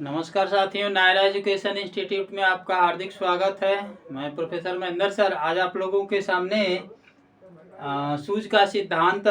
नमस्कार साथियों, Naira education institute में आपका हार्दिक स्वागत है। मैं प्रोफेसर महेंद्र सर आज आप लोगों के सामने सूझ का सिद्धांत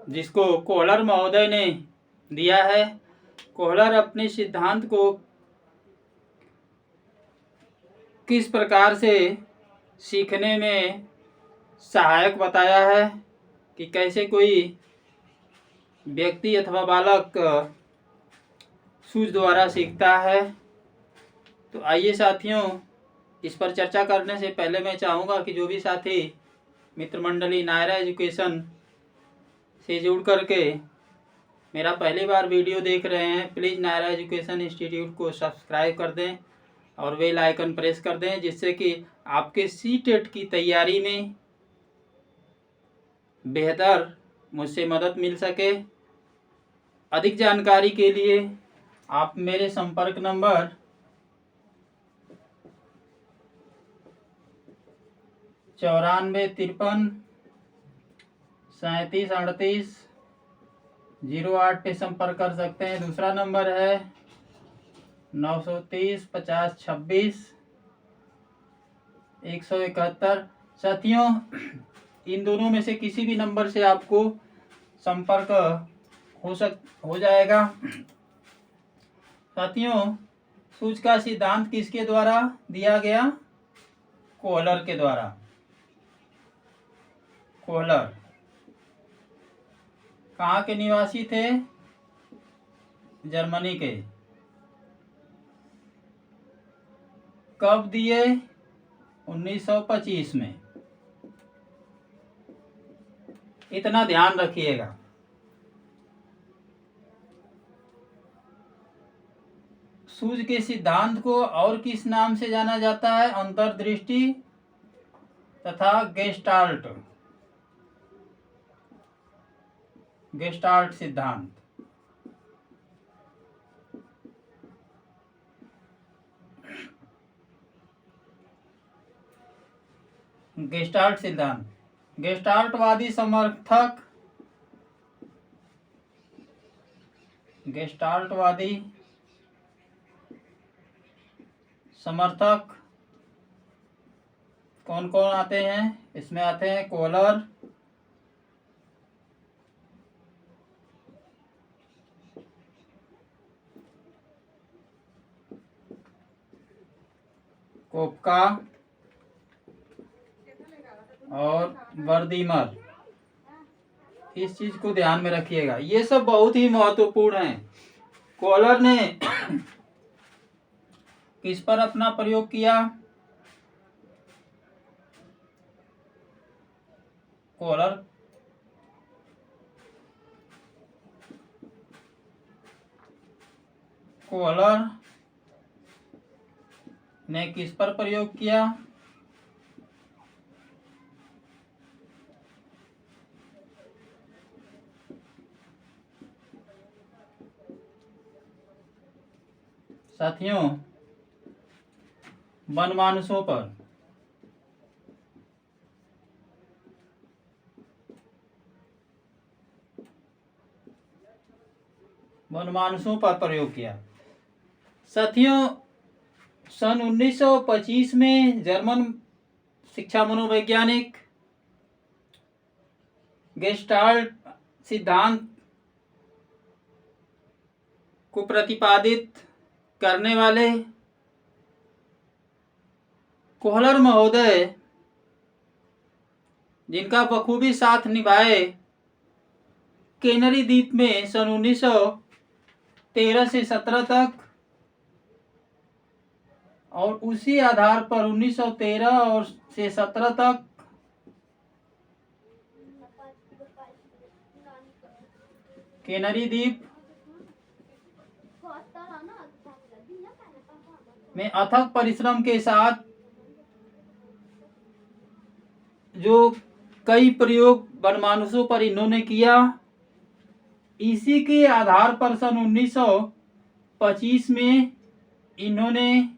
जिसको कोहलर महोदय ने दिया है। कोहलर अपने सिद्धांत को किस प्रकार से सीखने में सहायक बताया है कि कैसे कोई व्यक्ति अथवा बालक सूझ द्वारा सीखता है। तो आइए साथियों, इस पर चर्चा करने से पहले मैं चाहूँगा कि जो भी साथी मित्र मंडली नायरा एजुकेशन से जुड़ करके मेरा पहली बार वीडियो देख रहे हैं, प्लीज़ नायरा एजुकेशन इंस्टीट्यूट को सब्सक्राइब कर दें और बेल आइकन प्रेस कर दें, जिससे कि आपके सीटेट की तैयारी में बेहतर मुझसे मदद मिल सके। अधिक जानकारी के लिए आप मेरे संपर्क नंबर 9453 3738 पे संपर्क कर सकते हैं। दूसरा नंबर है 930 50 26 171। साथियों, इन दोनों में से किसी भी नंबर से आपको संपर्क हो जाएगा। साथियों, सूझ का सिद्धांत किसके द्वारा दिया गया? कोहलर के द्वारा। कोहलर कहाँ के निवासी थे? जर्मनी के। कब दिए? 1925 में। इतना ध्यान रखिएगा। सूझ के सिद्धांत को और किस नाम से जाना जाता है? अंतर्दृष्टि तथा गेस्टाल्ट। गेस्टाल्ट सिद्धांत। गेस्टाल्ट सिद्धांत। गेस्टाल्टवादी समर्थक, गेस्टाल्टवादी समर्थक कौन कौन आते हैं? इसमें आते हैं कोहलर, कोपका और वर्दीमर। इस चीज को ध्यान में रखिएगा, ये सब बहुत ही महत्वपूर्ण है। कोहलर ने किस पर अपना प्रयोग किया? कोहलर ने किस पर प्रयोग किया? साथियों, वनमानुषों पर। वनमानुषों पर प्रयोग किया। साथियों, सन 1925 में जर्मन शिक्षा मनोवैज्ञानिक गेस्टाल्ट सिद्धांत को प्रतिपादित करने वाले कोहलर महोदय, जिनका बखूबी साथ निभाए कैनरी द्वीप में सन 1913 से 17 तक, और उसी आधार पर 1913 और से 17 तक कैनरी द्वीप में अथक परिश्रम के साथ जो कई प्रयोग वनमानुषों पर इन्होंने किया, इसी के आधार पर सन 1925 में इन्होंने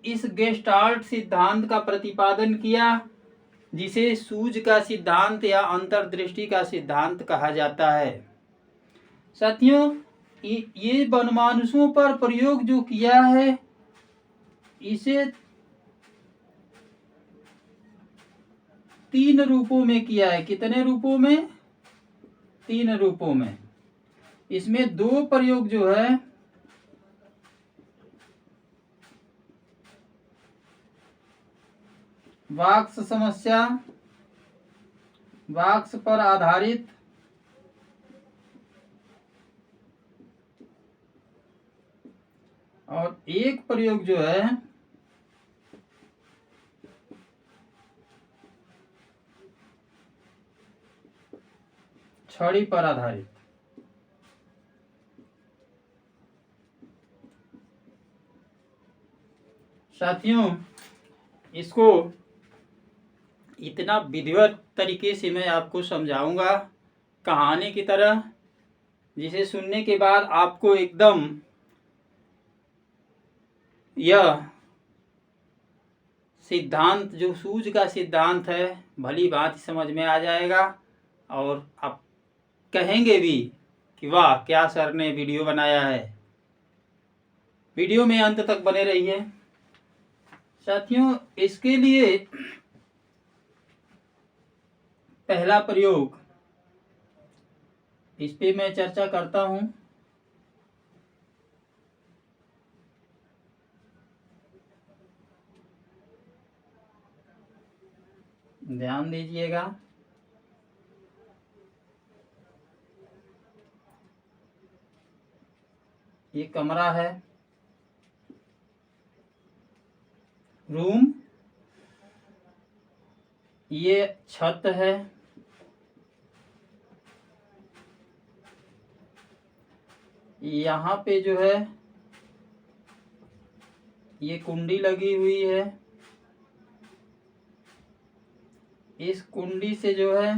इस गेस्टाल्ट सिद्धांत का प्रतिपादन किया, जिसे सूझ का सिद्धांत या अंतर्दृष्टि का सिद्धांत कहा जाता है। साथियों, ये वनमानुषों पर प्रयोग जो किया है, इसे 3 रूपों में किया है। कितने रूपों में? 3 रूपों में। इसमें 2 प्रयोग जो है वाक्स समस्या, वाक्स पर आधारित, और एक प्रयोग जो है छड़ी पर आधारित। साथियों, इसको इतना विधिवत तरीके से मैं आपको समझाऊंगा कहानी की तरह, जिसे सुनने के बाद आपको एकदम यह सिद्धांत, जो सूझ का सिद्धांत है, भली भांति समझ में आ जाएगा और आप कहेंगे भी कि वाह, क्या सर ने वीडियो बनाया है। वीडियो में अंत तक बने रहिए। साथियों, इसके लिए पहला प्रयोग, इस पे मैं चर्चा करता हूं। ध्यान दीजिएगा। ये कमरा है, रूम, ये छत है, यहाँ पे जो है ये कुंडी लगी हुई है। इस कुंडी से जो है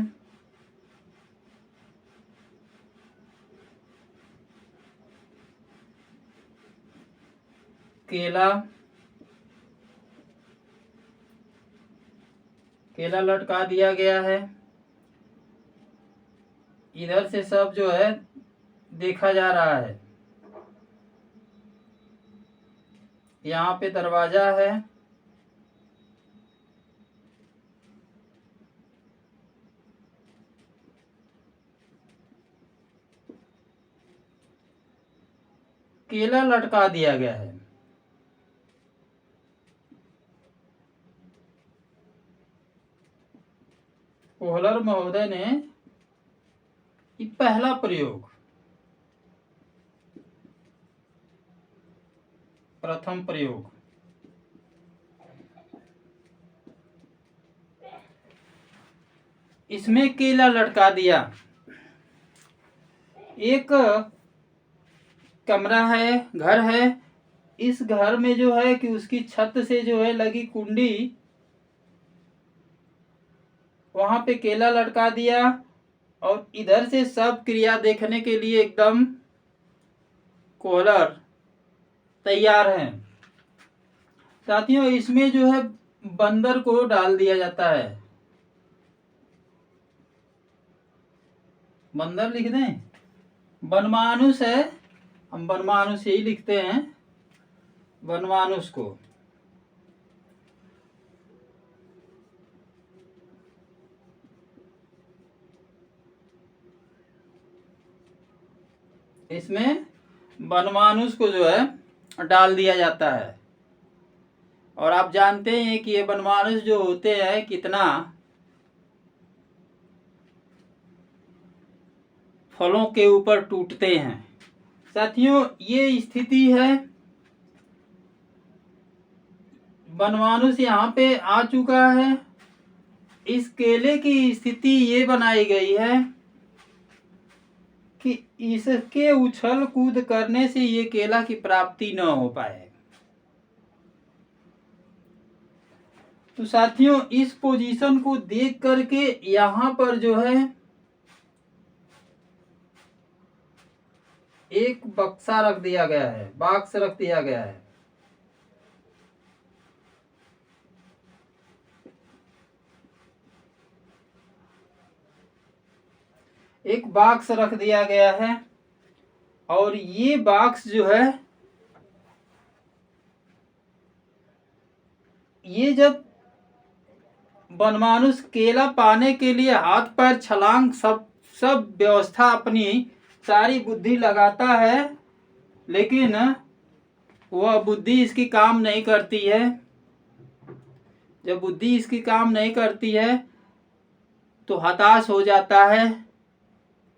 केला लटका दिया गया है। इधर से सब जो है देखा जा रहा है। यहाँ पे दरवाजा है। केला लटका दिया गया है। कोहलर महोदय ने ये पहला प्रयोग, प्रथम प्रयोग, इसमें केला लटका दिया। एक कमरा है, घर है। इस घर में जो है कि उसकी छत से जो है लगी कुंडी, वहां पे केला लटका दिया और इधर से सब क्रिया देखने के लिए एकदम कोहलर तैयार हैं। साथियों, इसमें जो है बंदर को डाल दिया जाता है। बंदर लिख दें? वनमानुष है, हम वनमानुष ही लिखते हैं। वनमानुष को इसमें वनमानुष को जो है डाल दिया जाता है। और आप जानते हैं कि ये वनमानुष जो होते हैं कितना फलों के ऊपर टूटते हैं। साथियों, ये स्थिति है, वनमानुष यहाँ पे आ चुका है। इस केले की स्थिति ये बनाई गई है कि इसके उछल कूद करने से ये केला की प्राप्ति न हो पाए। तो साथियों, इस पोजीशन को देख करके यहाँ पर जो है एक बक्सा रख दिया गया है, बॉक्स रख दिया गया है। एक बॉक्स रख दिया गया है। और ये बॉक्स जो है, ये जब बनमानुष केला पाने के लिए हाथ पैर छलांग सब सब व्यवस्था अपनी सारी बुद्धि लगाता है, लेकिन वह बुद्धि इसकी काम नहीं करती है। जब बुद्धि इसकी काम नहीं करती है तो हताश हो जाता है,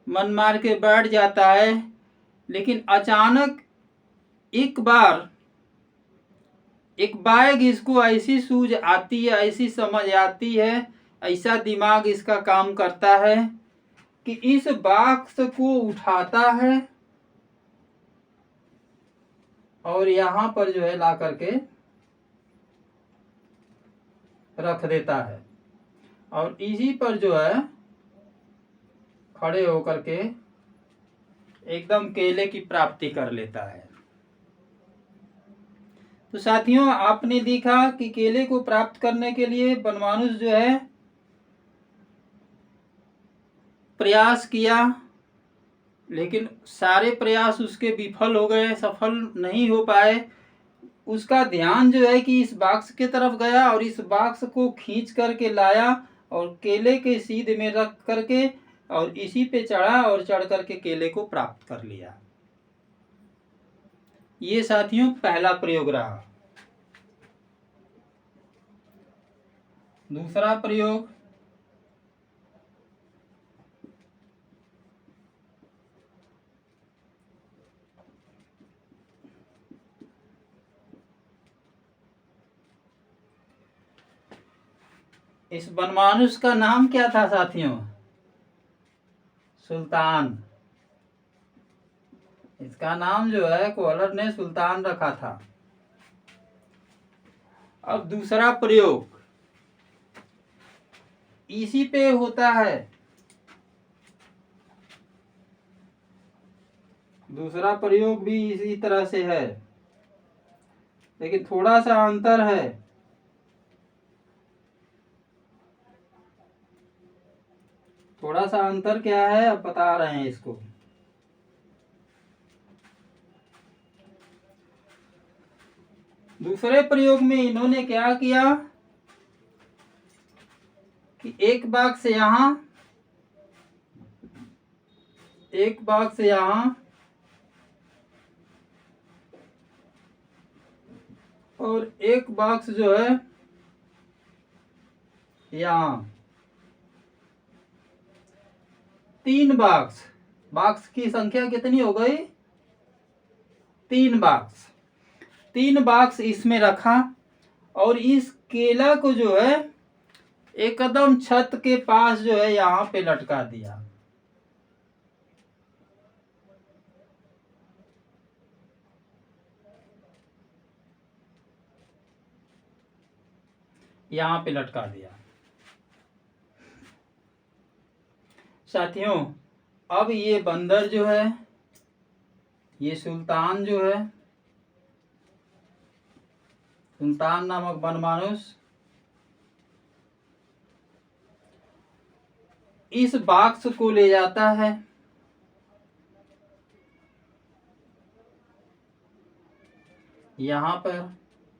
मन मार के बैठ जाता है। लेकिन अचानक एक बार एक बाइक इसको ऐसी सूझ आती है, ऐसी समझ आती है, ऐसा दिमाग इसका काम करता है कि इस बॉक्स को उठाता है और यहाँ पर जो है ला करके रख देता है और इसी पर जो है खड़े होकर के एकदम केले की प्राप्ति कर लेता है। तो साथियों, आपने देखा कि केले को प्राप्त करने के लिए बनमानुष जो है प्रयास किया, लेकिन सारे प्रयास उसके विफल हो गए, सफल नहीं हो पाए। उसका ध्यान जो है कि इस बॉक्स के तरफ गया और इस बॉक्स को खींच करके लाया और केले के सीध में रख करके और इसी पे चढ़ा और चढ़ करके केले को प्राप्त कर लिया। ये साथियों पहला प्रयोग रहा। दूसरा प्रयोग, इस बनमानुष का नाम क्या था साथियों? सुल्तान। इसका नाम जो है कोहलर ने सुल्तान रखा था। अब दूसरा प्रयोग इसी पे होता है। दूसरा प्रयोग भी इसी तरह से है, लेकिन थोड़ा सा अंतर है। थोड़ा सा अंतर क्या है अब बता रहे हैं इसको। दूसरे प्रयोग में इन्होंने क्या किया कि एक बॉक्स यहां, एक बॉक्स यहां और एक बॉक्स जो है यहां, 3 बॉक्स। बॉक्स की संख्या कितनी हो गई? 3 बॉक्स। 3 बॉक्स इसमें रखा और इस केला को जो है एकदम छत के पास जो है यहाँ पे लटका दिया। यहाँ पे लटका दिया। साथियों, अब ये बंदर जो है, ये सुल्तान जो है, सुल्तान नामक बनमानुष इस बॉक्स को ले जाता है, यहाँ पर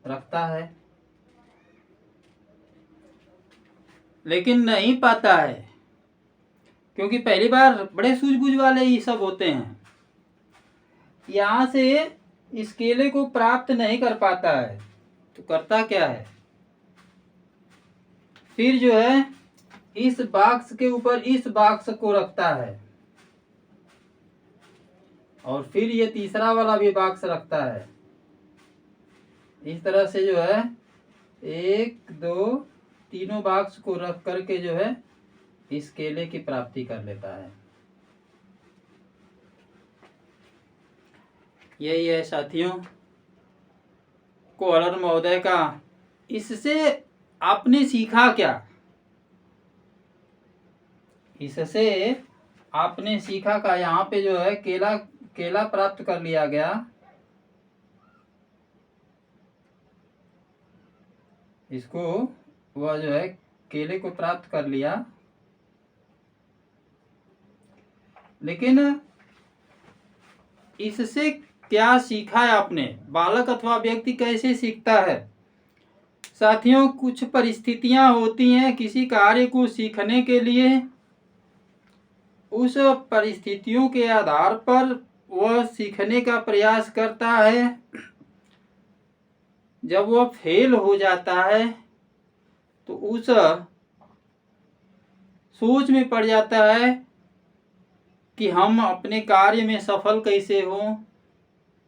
रखता है, लेकिन नहीं पाता है, क्योंकि पहली बार बड़े सूझबूझ वाले ये सब होते हैं। यहाँ से इस केले को प्राप्त नहीं कर पाता है, तो करता क्या है, फिर जो है इस बॉक्स के ऊपर इस बॉक्स को रखता है और फिर ये तीसरा वाला भी बॉक्स रखता है। इस तरह से जो है 1 2 तीनों बॉक्स को रख करके जो है इस केले की प्राप्ति कर लेता है। यही है साथियों कोहलर महोदय का। इससे आपने सीखा क्या? इससे आपने सीखा का यहाँ पे जो है केला प्राप्त कर लिया गया, इसको वह जो है केले को प्राप्त कर लिया, लेकिन इससे क्या सीखा है आपने? बालक अथवा व्यक्ति कैसे सीखता है? साथियों, कुछ परिस्थितियां होती हैं किसी कार्य को सीखने के लिए, उस परिस्थितियों के आधार पर वह सीखने का प्रयास करता है। जब वह फेल हो जाता है तो उस सोच में पड़ जाता है कि हम अपने कार्य में सफल कैसे हों।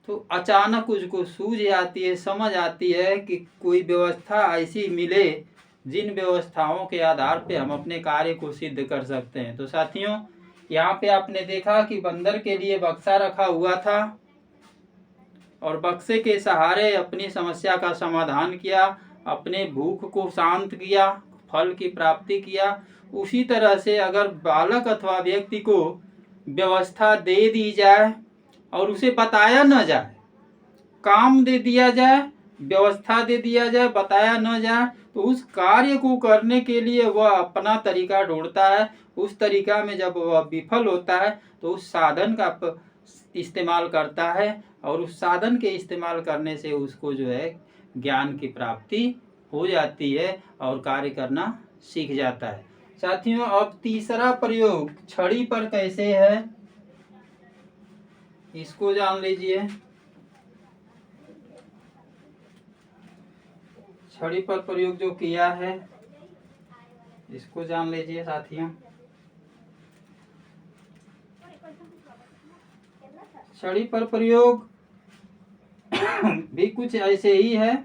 तो अचानक उसको सूझ आती है, समझ आती है कि कोई व्यवस्था ऐसी मिले जिन व्यवस्थाओं के आधार पे हम अपने कार्य को सिद्ध कर सकते हैं। तो साथियों, यहाँ पे आपने देखा कि बंदर के लिए बक्सा रखा हुआ था और बक्से के सहारे अपनी समस्या का समाधान किया, अपने भूख को शांत किया, फल की प्राप्ति किया। उसी तरह से अगर बालक अथवा व्यक्ति को व्यवस्था दे दी जाए और उसे बताया न जाए, काम दे दिया जाए, व्यवस्था दे दिया जाए, बताया न जाए, तो उस कार्य को करने के लिए वह अपना तरीका ढूंढता है। उस तरीका में जब वह विफल होता है तो उस साधन का इस्तेमाल करता है और उस साधन के इस्तेमाल करने से उसको जो है ज्ञान की प्राप्ति हो जाती है और कार्य करना सीख जाता है। साथियों, अब तीसरा प्रयोग छड़ी पर कैसे है, इसको जान लीजिए। छड़ी पर प्रयोग जो किया है इसको जान लीजिए साथियों। छड़ी पर प्रयोग भी कुछ ऐसे ही है,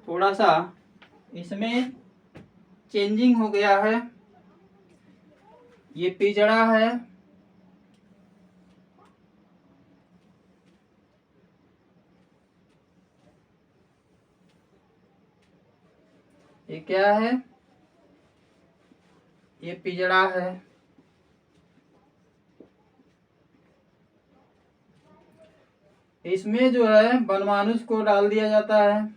थोड़ा सा इसमें चेंजिंग हो गया है। ये पिजड़ा है, ये क्या है, ये पिजड़ा है। इसमें जो है बनमानुष को डाल दिया जाता है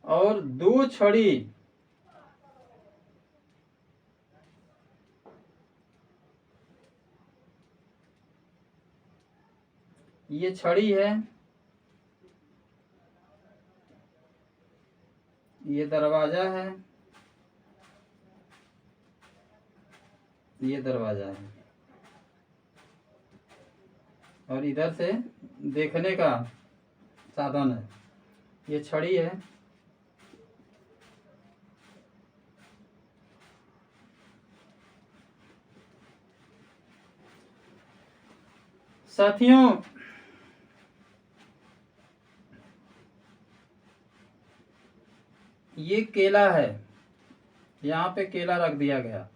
और दो छड़ी ये छड़ी है, ये दरवाजा है, ये दरवाजा है और इधर से देखने का साधन है, ये छड़ी है। साथियों, ये केला है, यहाँ पे केला रख दिया गया।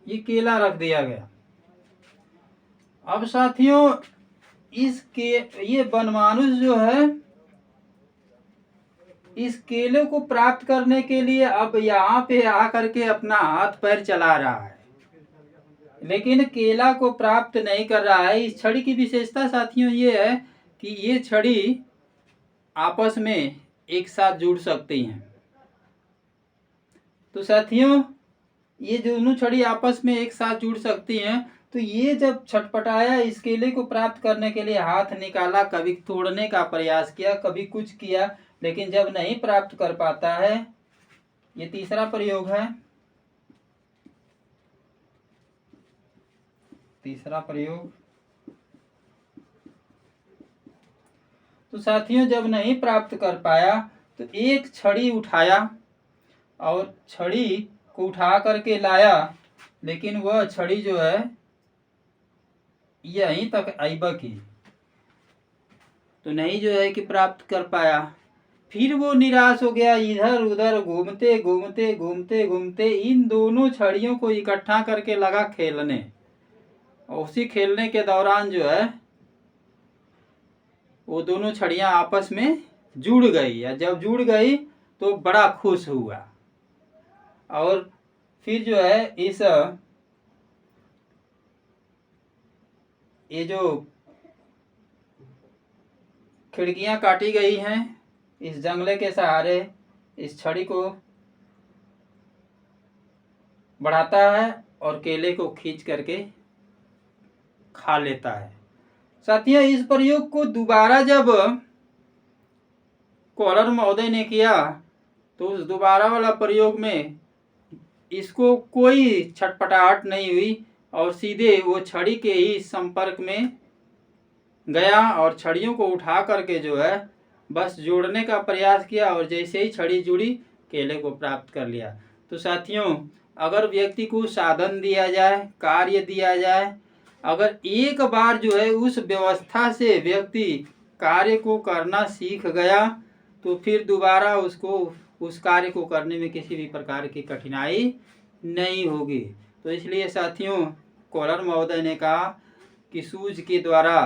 ये केला रख दिया गया। अब साथियों, ये बनमानुष जो है इस केले को प्राप्त करने के लिए अब यहाँ पे आकर के अपना हाथ पैर चला रहा है, लेकिन केला को प्राप्त नहीं कर रहा है। इस छड़ी की विशेषता साथियों ये है कि ये छड़ी आपस में एक साथ जुड़ सकती हैं। तो साथियों, ये दोनों छड़ी आपस में एक साथ जुड़ सकती हैं। तो ये जब छटपटाया, इस केले को प्राप्त करने के लिए हाथ निकाला, कभी तोड़ने का प्रयास किया, कभी कुछ किया, लेकिन जब नहीं प्राप्त कर पाता है, ये तीसरा प्रयोग है। तीसरा प्रयोग, तो साथियों जब नहीं प्राप्त कर पाया तो एक छड़ी उठाया और छड़ी को उठा करके लाया, लेकिन वह छड़ी जो है यहीं तक आइबा की, तो नहीं जो है कि प्राप्त कर पाया। फिर वो निराश हो गया, इधर उधर घूमते घूमते घूमते घूमते इन दोनों छड़ियों को इकट्ठा करके लगा खेलने। उसी खेलने के दौरान जो है वो दोनों छड़ियां आपस में जुड़ गई, या जब जुड़ गई तो बड़ा खुश हुआ और फिर जो है इस ये जो खिड़कियां काटी गई हैं, इस जंगले के सहारे इस छड़ी को बढ़ाता है और केले को खींच करके खा लेता है। साथियों, इस प्रयोग को दोबारा जब कॉलर महोदय ने किया तो उस दोबारा वाला प्रयोग में इसको कोई छटपटाहट नहीं हुई और सीधे वो छड़ी के ही संपर्क में गया और छड़ियों को उठा करके जो है बस जोड़ने का प्रयास किया और जैसे ही छड़ी जुड़ी केले को प्राप्त कर लिया। तो साथियों, अगर व्यक्ति को साधन दिया जाए, कार्य दिया जाए, अगर एक बार जो है उस व्यवस्था से व्यक्ति कार्य को करना सीख गया तो फिर दोबारा उसको उस कार्य को करने में किसी भी प्रकार की कठिनाई नहीं होगी। तो इसलिए साथियों, कॉलर महोदय ने कहा कि सूझ के द्वारा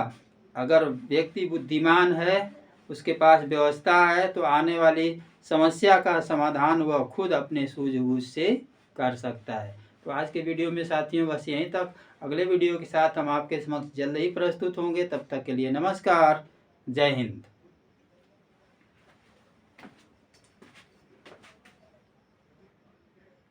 अगर व्यक्ति बुद्धिमान है, उसके पास व्यवस्था है, तो आने वाली समस्या का समाधान वह खुद अपने सूझबूझ से कर सकता है। तो आज के वीडियो में साथियों बस यहीं तक। अगले वीडियो के साथ हम आपके समक्ष जल्द ही प्रस्तुत होंगे। तब तक के लिए नमस्कार, जय हिंद।